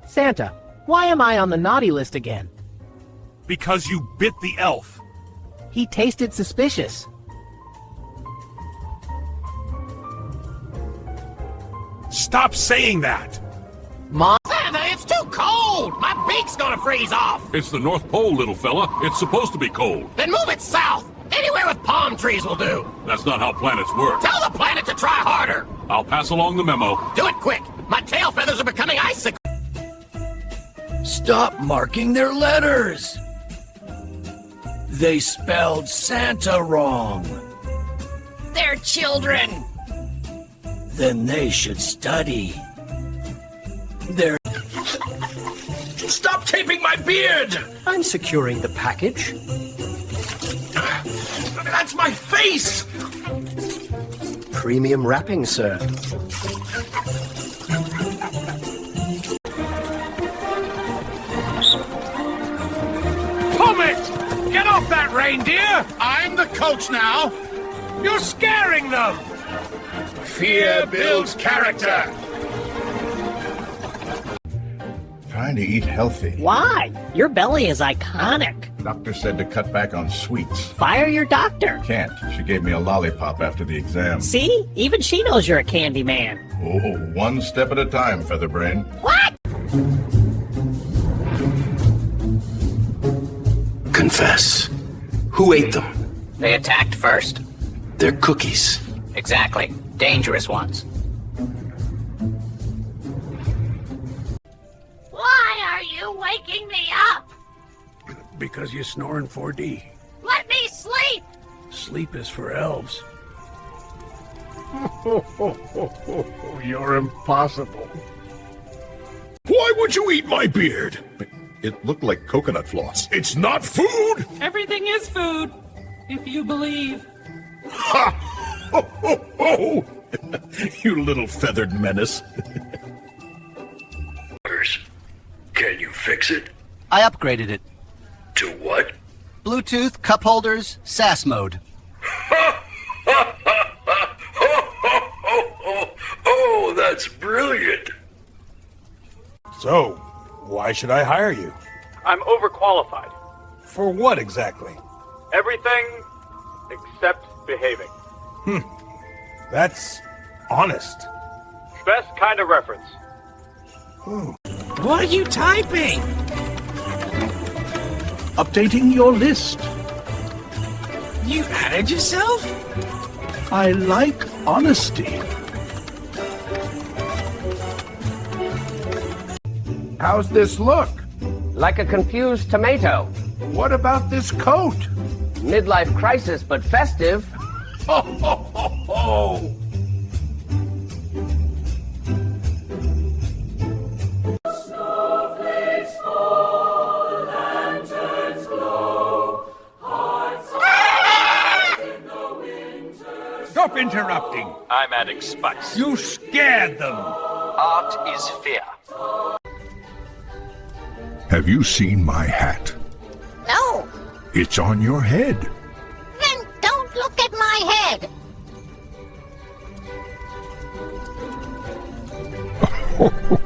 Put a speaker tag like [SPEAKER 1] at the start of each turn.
[SPEAKER 1] Santa, why am I on the naughty list again?
[SPEAKER 2] Because you bit the elf.
[SPEAKER 1] He tasted suspicious.
[SPEAKER 2] Stop saying that!
[SPEAKER 1] Mom?
[SPEAKER 3] Santa, it's too cold! My beak's gonna freeze off!
[SPEAKER 4] It's the North Pole, little fella. It's supposed to be cold.
[SPEAKER 3] Then move it south! Anywhere with palm trees will do!
[SPEAKER 4] That's not how planets work.
[SPEAKER 3] Tell the planet to try harder!
[SPEAKER 4] I'll pass along the memo.
[SPEAKER 3] Do it quick! My tail feathers are becoming icicles!
[SPEAKER 5] Stop marking their letters! They spelled Santa wrong.
[SPEAKER 3] They're children!
[SPEAKER 5] Then they should study. They're... Stop taping my beard!
[SPEAKER 1] I'm securing the package.
[SPEAKER 5] That's my face!
[SPEAKER 1] Premium wrapping, sir.
[SPEAKER 2] Comet! Get off that reindeer! I'm the coach now! You're scaring them! Fear builds character!
[SPEAKER 6] Trying to eat healthy.
[SPEAKER 7] Why? Your belly is iconic.
[SPEAKER 6] Doctor said to cut back on sweets.
[SPEAKER 7] Fire your doctor.
[SPEAKER 6] Can't. She gave me a lollipop after the exam.
[SPEAKER 7] See? Even she knows you're a candy man.
[SPEAKER 6] Oh, one step at a time, Featherbrain.
[SPEAKER 7] What?
[SPEAKER 5] Confess. Who ate them?
[SPEAKER 3] They attacked first.
[SPEAKER 5] They're cookies.
[SPEAKER 3] Exactly. Dangerous ones.
[SPEAKER 8] Why are you waking me up?
[SPEAKER 5] Because you snore in 4D.
[SPEAKER 8] Let me sleep!
[SPEAKER 5] Sleep is for elves.
[SPEAKER 2] You're impossible.
[SPEAKER 4] Why would you eat my beard?
[SPEAKER 6] It looked like coconut floss.
[SPEAKER 4] It's not food!
[SPEAKER 9] Everything is food, if you believe.
[SPEAKER 4] Ha! Ho, ho, ho! You little feathered menace.
[SPEAKER 5] Can you fix it?
[SPEAKER 1] I upgraded it.
[SPEAKER 5] To what?
[SPEAKER 1] Bluetooth, cup holders, SAS mode.
[SPEAKER 5] Oh, that's brilliant.
[SPEAKER 2] So, why should I hire you?
[SPEAKER 10] I'm overqualified.
[SPEAKER 2] For what exactly?
[SPEAKER 10] Everything except behaving.
[SPEAKER 2] That's honest.
[SPEAKER 10] Best kind of reference.
[SPEAKER 5] What are you typing?
[SPEAKER 2] Updating your list.
[SPEAKER 5] You added yourself?
[SPEAKER 2] I like honesty. How's this look?
[SPEAKER 3] Like a confused tomato.
[SPEAKER 2] What about this coat?
[SPEAKER 3] Midlife crisis, but festive.
[SPEAKER 2] Ho, ho, ho, ho! Stop interrupting.
[SPEAKER 10] I'm adding spice.
[SPEAKER 2] You scared them.
[SPEAKER 10] Art is fear.
[SPEAKER 4] Have you seen my hat?
[SPEAKER 8] No.
[SPEAKER 4] It's on your head.
[SPEAKER 8] Then don't look at my head.
[SPEAKER 4] Ho, ho,